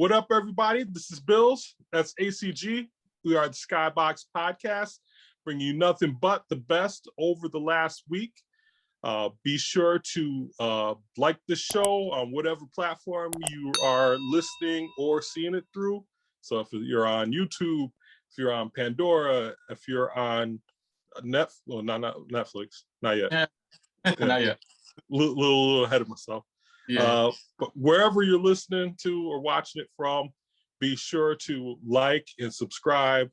What up, everybody? This is Bills. That's ACG. We are the SkyBox podcast, bringing you nothing but the best over the last week. Be sure to like the show on whatever platform you are listening or seeing it through. So if you're on YouTube, if you're on Pandora, if you're on not Netflix, not yet. Yeah. Not yet. Little ahead of myself. Yeah. But wherever you're listening to or watching it from, be sure to like and subscribe.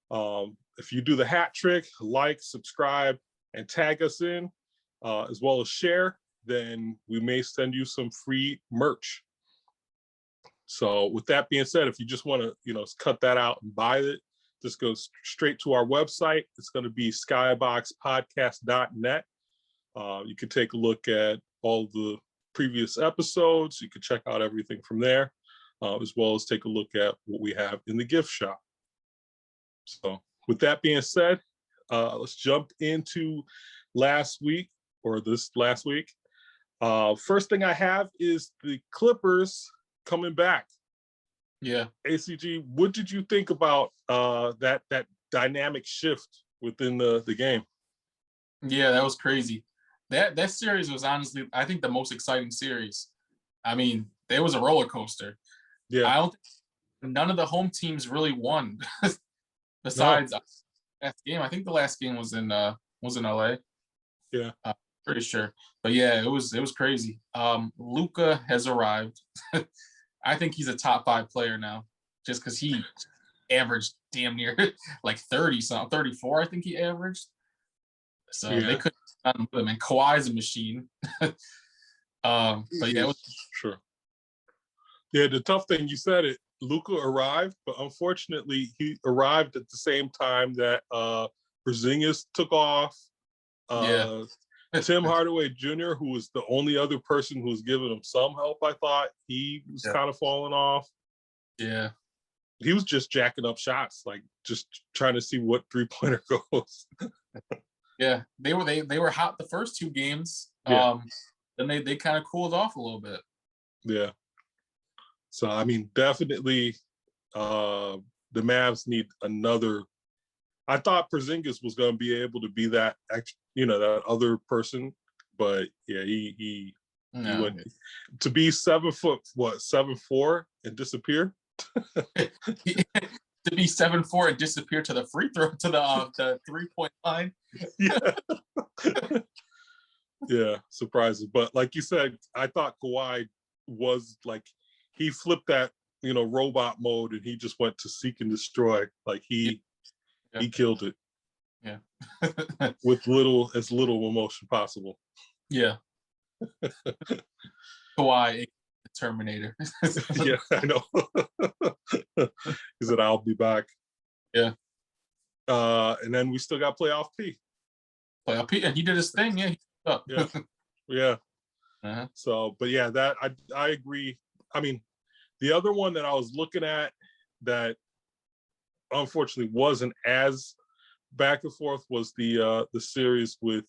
If you do the hat trick, like, subscribe, and tag us in, as well as share, then we may send you some free merch. So with that being said, if you just want to, cut that out and buy it, just go straight to our website. It's going to be skyboxpodcast.net. You can take a look at all the previous episodes. You can check out everything from there, as well as take a look at what we have in the gift shop. So with that being said, let's jump into last week. First thing I have is the Clippers coming back. Yeah. ACG, what did you think about that dynamic shift within the game? Yeah, that was crazy. That series was honestly, I think, the most exciting series. I mean, it was a roller coaster. Yeah. I don't think none of the home teams really won besides last game. I think the last game was in LA. Yeah. Pretty sure. But yeah, it was crazy. Luka has arrived. I think he's a top 5 player now, just because he averaged damn near like 30-something, 34, I think he averaged. So they couldn't have done with him. And Kawhi's a machine. But yeah, it was sure. Yeah, the tough thing, you said it, Luka arrived, but unfortunately he arrived at the same time that Porzingis took off. Tim Hardaway Jr., who was the only other person who was giving him some help, I thought, he was kind of falling off. Yeah. He was just jacking up shots, like just trying to see what three-pointer goes. Yeah, they were hot the first 2 games. Yeah. Then they kind of cooled off a little bit. Yeah. So I mean, definitely, the Mavs need another. I thought Porzingis was going to be able to be that, that other person, but yeah, he went to be 7'4" and disappear. To be 7'4" and disappear to the free throw, to the 3-point line. Yeah. Yeah, surprising. But like you said, I thought Kawhi was like, he flipped that, robot mode, and he just went to seek and destroy. Like he killed it. Yeah. With as little emotion possible. Yeah. Kawhi, the Terminator. Yeah, I know. He said, I'll be back. Yeah. And then we still got playoff P. Playoff P, and he did his thing. Yeah. Yeah. Yeah. Uh-huh. So, but yeah, that I agree. I mean, the other one that I was looking at that unfortunately wasn't as back and forth was the series with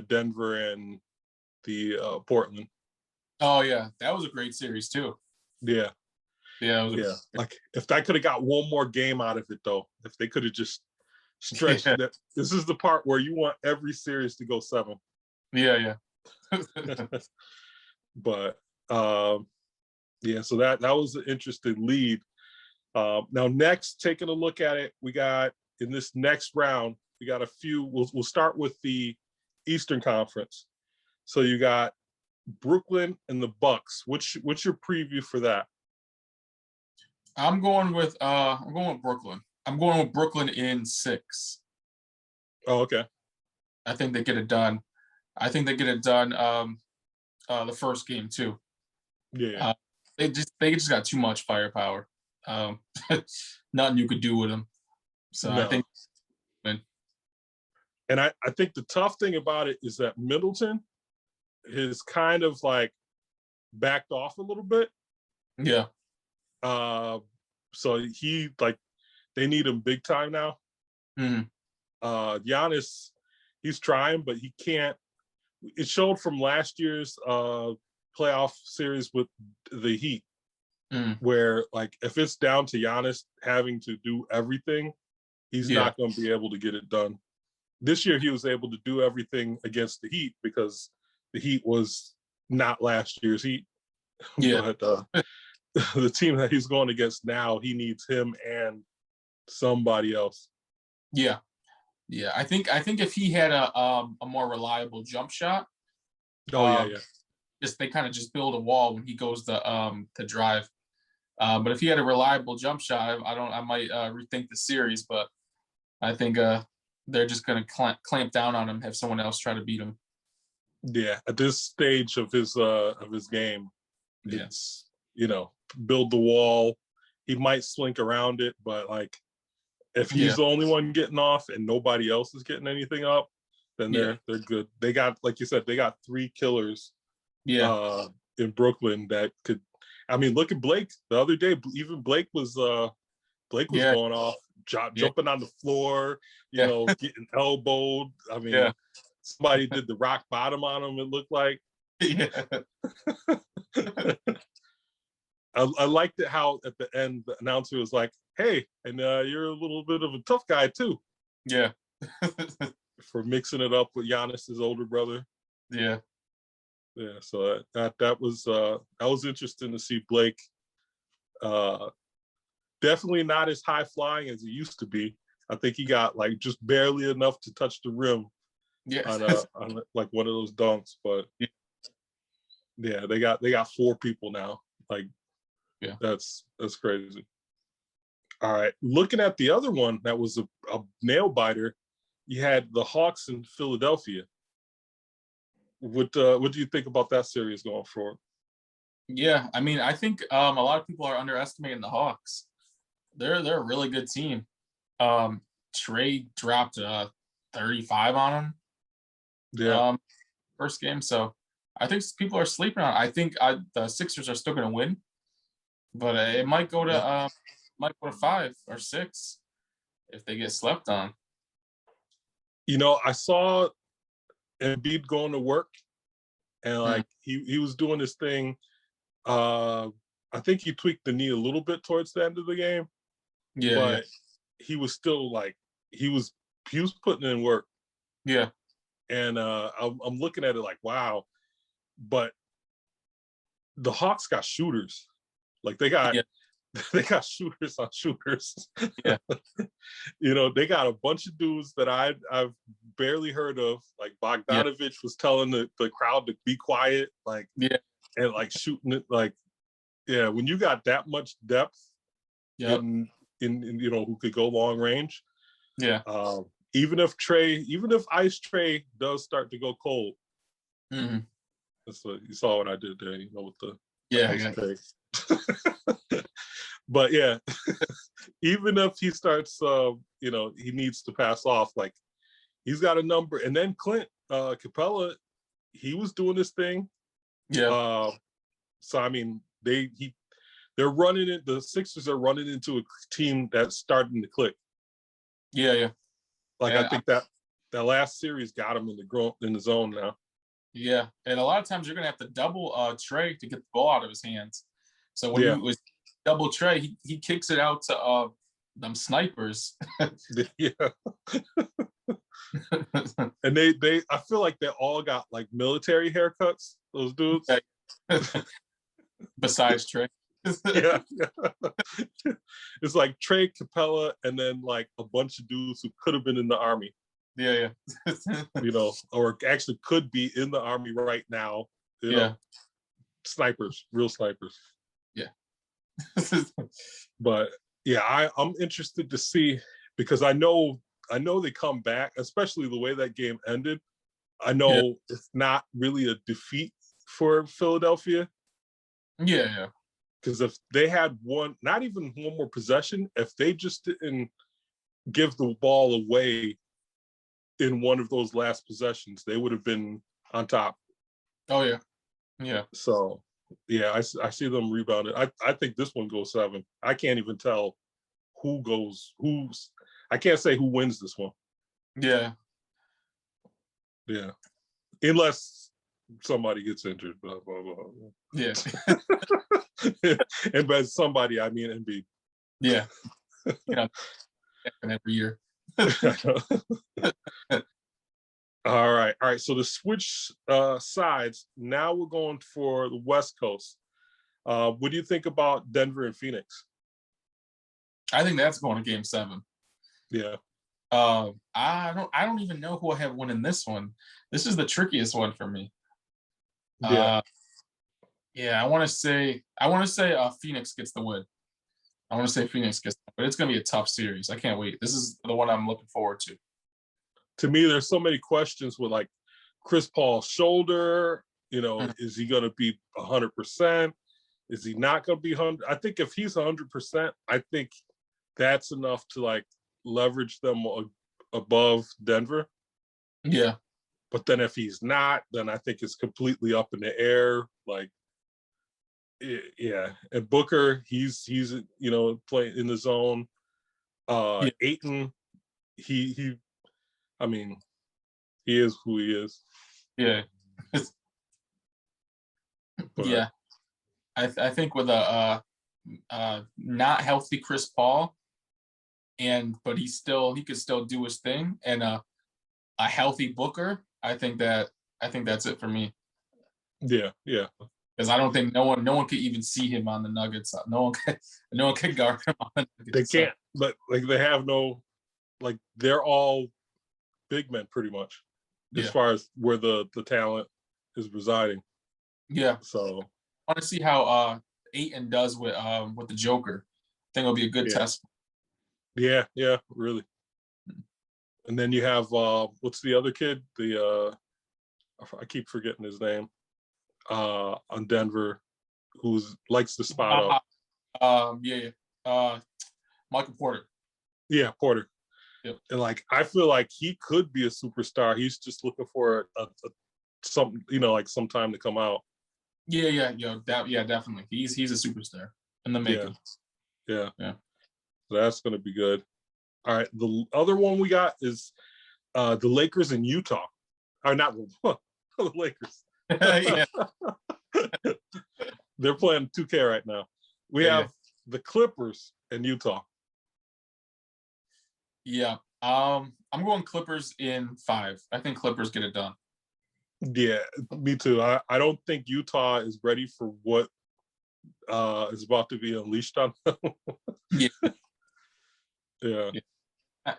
Denver and the Portland. Oh yeah, that was a great series too. Yeah. Yeah. Like if I could have got one more game out of it though, if they could have just stretched it. This is the part where you want every series to go 7. Yeah. But yeah, so that was an interesting lead. Now next, taking a look at it, we got in this next round, we got a few. We'll start with the Eastern Conference. So you got Brooklyn and the Bucks. What's your preview for that? I'm going with Brooklyn. I'm going with Brooklyn in 6. Oh, okay. I think they get it done. The first game too. Yeah. They just got too much firepower. Nothing you could do with them. So no. I think. And I think the tough thing about it is that Middleton is kind of like backed off a little bit. Yeah. So he they need him big time now. Mm-hmm. Giannis, he's trying, but he can't. It showed from last year's playoff series with the Heat, Mm. where like if it's down to Giannis having to do everything, he's Yeah. not going to be able to get it done. This year he was able to do everything against the Heat because the Heat was not last year's Heat. Yeah. But the team that he's going against now, he needs him and somebody else. Yeah. Yeah. I think if he had a more reliable jump shot, Oh yeah, yeah. just they kind of just build a wall when he goes to drive. But if he had a reliable jump shot, I might rethink the series. But I think they're just gonna clamp down on him, have someone else try to beat him. Yeah, at this stage of his game, Yeah. it's build the wall. He might slink around it, but like if he's the only one getting off and nobody else is getting anything up, then they're good. They got, like you said, they got 3 killers in Brooklyn that could. I mean, look at Blake the other day. Even Blake was going off, jumping on the floor, getting elbowed. I mean, somebody did the rock bottom on him, it looked like. Yeah. I liked it how at the end the announcer was like, "Hey, and you're a little bit of a tough guy too." Yeah. For mixing it up with Giannis's older brother. Yeah. Yeah, so that was interesting to see Blake. Definitely not as high flying as he used to be. I think he got like just barely enough to touch the rim on like one of those dunks. But yeah, they got 4 people now. Like, that's crazy. All right, looking at the other one that was a nail biter, you had the Hawks in Philadelphia. What do you think about that series going forward? Yeah, I mean, I think a lot of people are underestimating the Hawks. They're a really good team. Trey dropped 35 on them. Yeah. First game, so I think people are sleeping on it. I think the Sixers are still going to win, but it might go to 5 or 6 if they get slept on. I saw Embiid going to work, and like he was doing this thing. I think he tweaked the knee a little bit towards the end of the game, but he was still like he was putting in work. Yeah, and I'm looking at it like, wow, but the Hawks got shooters, like they got shooters on shooters. Yeah. They got a bunch of dudes that I've barely heard of. Like Bogdanovich was telling the crowd to be quiet, like and like shooting it, like when you got that much depth in who could go long range. Even if Ice Trey does start to go cold. That's what you saw what I did there, with the Ice Trey. But yeah, even if he starts, he needs to pass off. Like he's got a number, and then Clint Capella, he was doing this thing. Yeah. So I mean, they're running it. The Sixers are running into a team that's starting to click. Yeah. Like I think that last series got him in the zone now. Yeah, and a lot of times you're gonna have to double Trey to get the ball out of his hands. So when you was double Trey, he kicks it out to them snipers. Yeah. And they I feel like they all got like military haircuts, those dudes. Besides Trey. Yeah. It's like Trey, Capella, and then like a bunch of dudes who could have been in the army. Yeah. Or actually could be in the army right now. Snipers, real snipers. Yeah. But yeah, I'm interested to see, because I know they come back, especially the way that game ended. I know it's not really a defeat for Philadelphia. Yeah. Because if they had not even one more possession, if they just didn't give the ball away in one of those last possessions, they would have been on top. Oh yeah. So yeah, I see them rebounding. I think this one goes 7. I can't even tell I can't say who wins this one. Yeah. Yeah. Unless somebody gets injured. Blah, blah, blah. Yeah. And by somebody, I mean Embiid. Yeah. Every year. All right. So to switch sides, now we're going for the West Coast. What do you think about Denver and Phoenix? I think that's going to Game 7. Yeah. I don't even know who I have winning this one. This is the trickiest one for me. Yeah. Yeah, I want to say Phoenix gets the win. I want to say Phoenix gets, but it's going to be a tough series. I can't wait. This is the one I'm looking forward to. To me, there's so many questions with like Chris Paul's shoulder. Is he going to be 100%? Is he not going to be 100? I think if he's 100%, I think that's enough to like leverage them above Denver. Yeah. But then if he's not, then I think it's completely up in the air. Like, yeah. And Booker, he's playing in the zone. Yeah. Ayton, he is who he is. Yeah. But, yeah. I think with a not healthy Chris Paul, but he could still do his thing, and a healthy Booker, I think that's it for me. Yeah. Because I don't think no one could even see him on the Nuggets. No one could guard him on the Nuggets. They can't, but like they have no, like they're all big men pretty much, as far as where the talent is residing. Yeah. So I want to see how Ayton does with the Joker. I think it'll be a good test. Yeah, really. And then you have what's the other kid? I keep forgetting his name. On Denver, who likes to spot up. Michael Porter. Yeah, Porter. Yep. And like I feel like he could be a superstar. He's just looking for something, like some time to come out. Yeah, definitely. He's a superstar in the making. Yeah. So that's gonna be good. All right. The other one we got is the Lakers in Utah. Or not the Lakers. Yeah. They're playing 2K right now. We have the Clippers in Utah. Yeah. I'm going Clippers in 5. I think Clippers get it done. Yeah, me too. I don't think Utah is ready for what is about to be unleashed on them.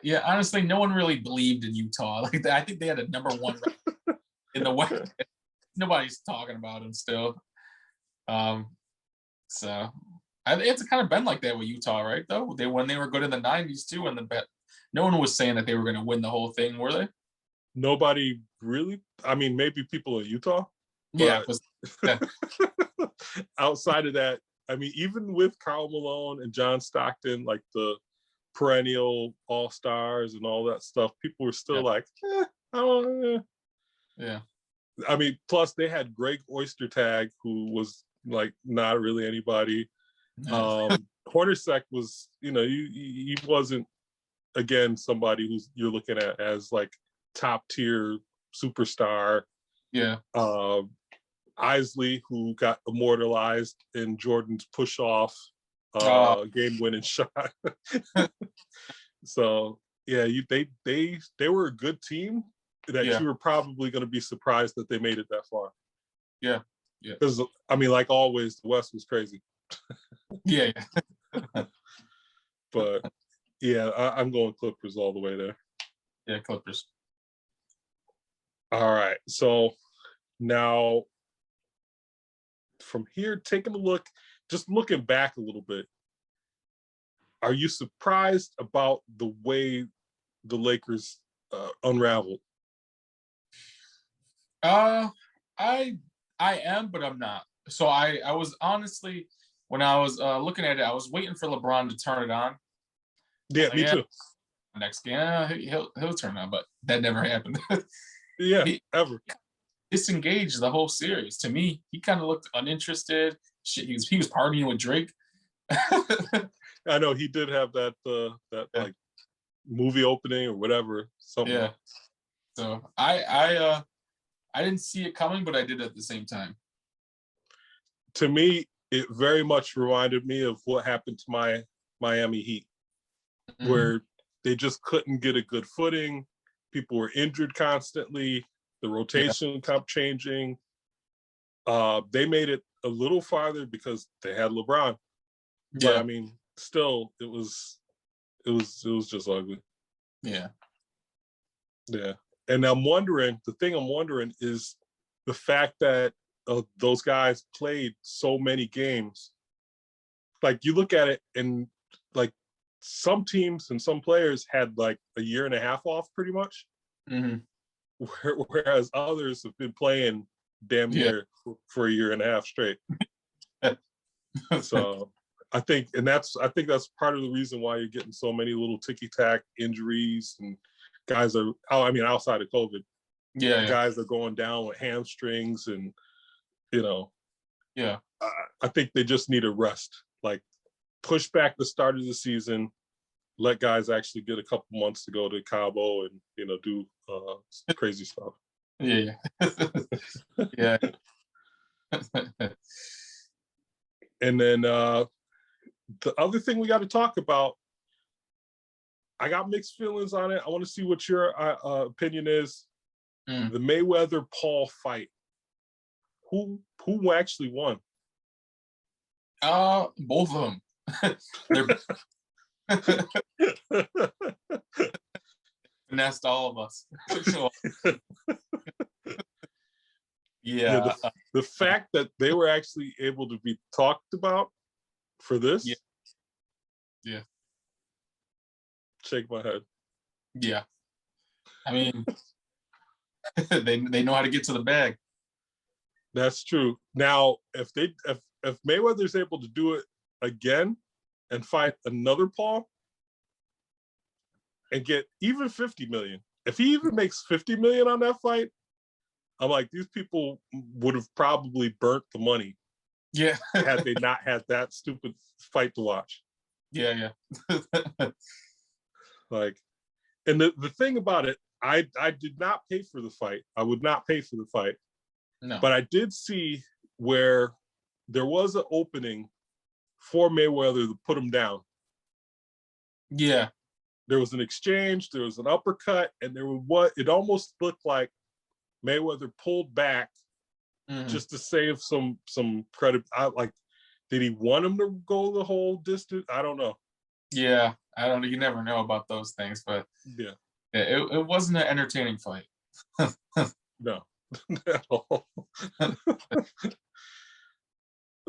Yeah, honestly, no one really believed in Utah. Like I think they had a number 1 in the West. Nobody's talking about him still. So it's kind of been like that with Utah, right? Though when they were good in the 90s too, and no one was saying that they were going to win the whole thing, were they? Nobody really. I mean, maybe people in Utah. Yeah. Outside of that, I mean, even with Karl Malone and John Stockton, like the perennial all-stars and all that stuff, people were still like, I don't know. Yeah. I mean, plus they had Greg Oystertag, who was like not really anybody. Hornacek was, he wasn't, again, somebody who's you're looking at as like top tier superstar. Yeah. Isley, who got immortalized in Jordan's push-off game-winning shot. So yeah, they were a good team that you were probably going to be surprised that they made it that far. Yeah. Because I mean, like always, the West was crazy. Yeah. But yeah, I'm going Clippers all the way there. Yeah, Clippers. All right, so now from here, taking a look, just looking back a little bit, are you surprised about the way the Lakers unraveled? I am, but I'm not. So I was honestly, when I was looking at it, I was waiting for LeBron to turn it on. Yeah, me too. Next game, he'll turn on, but that never happened. Ever. Disengaged the whole series. To me, he kind of looked uninterested. Shit, he was partying with Drake. I know he did have that like movie opening or whatever. Something. Yeah. So I I didn't see it coming, but I did at the same time. To me, it very much reminded me of what happened to my Miami Heat, where they just couldn't get a good footing. People were injured constantly. The rotation kept changing. They made it a little farther because they had LeBron, but I mean, still, it was just ugly. Yeah. And the thing I'm wondering is the fact that those guys played so many games. Like, you look at it, and like some teams and some players had like a year and a half off pretty much. Whereas others have been playing damn near for a year and a half straight. So I think that's part of the reason why you're getting so many little ticky-tack injuries, and guys are, I mean, outside of COVID, guys are going down with hamstrings, and I think they just need a rest. Like, push back the start of the season, let guys actually get a couple months to go to Cabo and do crazy stuff. Yeah. And then the other thing we got to talk about, I got mixed feelings on it. I want to see what your opinion is. The Mayweather Paul fight. Who actually won? Both of them. Finessed all of us. The fact that they were actually able to be talked about for this. Yeah. Shake my head. Yeah. I mean, they know how to get to the bag. That's true. Now, if Mayweather's able to do it again and fight another Paul and get even 50 million, if he even makes 50 million on that fight, I'm like, these people would have probably burnt the money. Yeah. Had they not had that stupid fight to watch. Yeah. Like, and the thing about it, I did not pay for the fight. I would not pay for the fight. No. But I did see where there was an opening for Mayweather to put him down. Yeah. There was an exchange, there was an uppercut, and there was what it almost looked like Mayweather pulled back just to save some credit. Did he want him to go the whole distance? I don't know. Yeah, I don't. You never know about those things, but it wasn't an entertaining fight. No.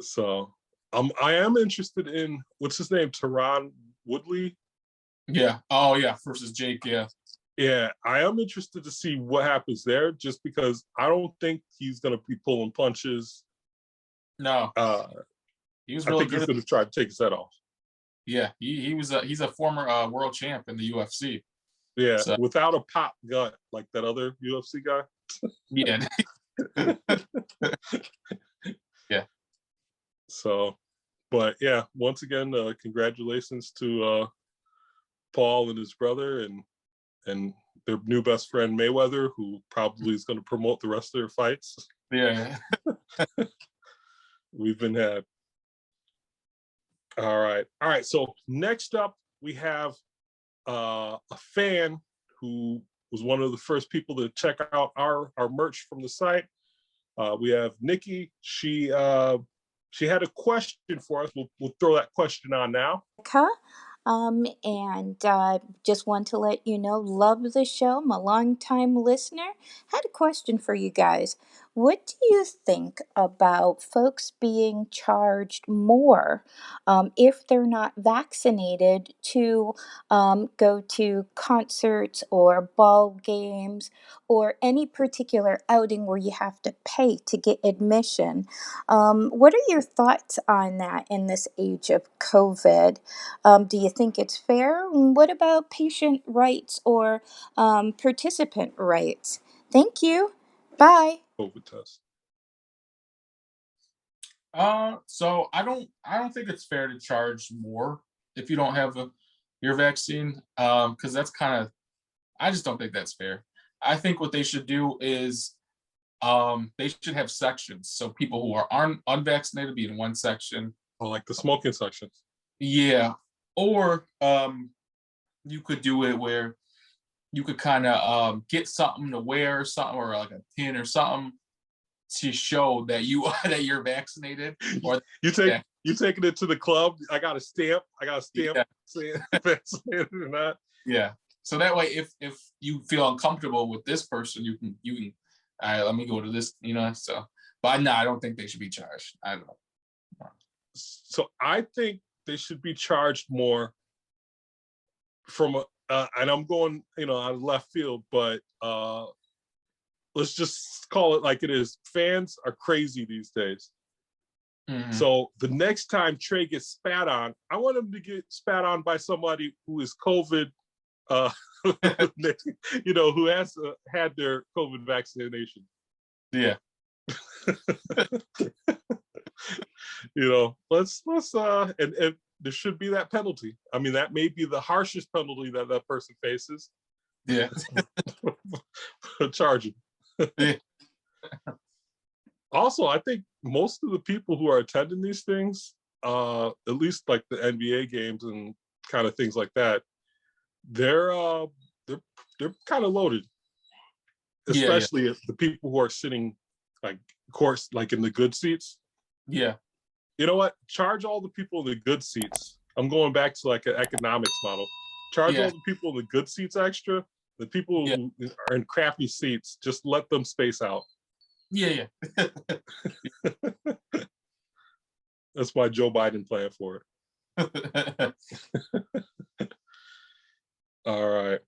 So I am interested in, what's his name, Tyron Woodley. Yeah. Oh yeah, versus Jake. Yeah, I am interested to see what happens there, just because I don't think he's going to be pulling punches. No. He was really good. He's going to try to take his head off. Yeah, he's a former world champ in the UFC. Yeah, so, without a pop gut like that other UFC guy. Yeah. Yeah. So, but yeah, once again, congratulations to Paul and his brother and their new best friend Mayweather, who probably is going to promote the rest of their fights. Yeah. We've been had. All right. So next up, we have a fan who was one of the first people to check out our merch from the site. We have Nikki. She had a question for us. We'll throw that question on now. And just want to let you know, love the show. I'm a long-time listener. Had a question for you guys. What do you think about folks being charged more if they're not vaccinated to go to concerts or ball games or any particular outing where you have to pay to get admission? What are your thoughts on that in this age of COVID? Do you think it's fair? What about patient rights or participant rights? Thank you. Bye. COVID test. So I don't think it's fair to charge more if you don't have your vaccine. Because that's I just don't think that's fair. I think what they should do is They should have sections. So people who are unvaccinated be in one section. Or like the smoking sections. Yeah. Or you could do it where you could kind of get something to wear, something, or like a pin or something to show that you're vaccinated. Or you taking it to the club. I got a stamp. Yeah. Saying vaccinated or not. Yeah. So that way, if you feel uncomfortable with this person, you can all right, let me go to this, so. But no, I don't think they should be charged. I don't know. So I think they should be charged more from and I'm going, out of left field, but let's just call it like it is. Fans are crazy these days. Mhm. So the next time Trey gets spat on, I want him to get spat on by somebody who is COVID, who has had their COVID vaccination. Yeah. Let's and there should be that penalty. I mean, that may be the harshest penalty that person faces. Yeah. Charging. Yeah. Also, I think most of the people who are attending these things, at least like the NBA games and kind of things like that, they're kind of loaded. Especially the people who are sitting, like, of course, like in the good seats. Yeah. You know what? Charge all the people in the good seats. I'm going back to like an economics model. Charge all the people in the good seats extra. The people who are in crappy seats, just let them space out. Yeah. That's why Joe Biden planned for it. All right.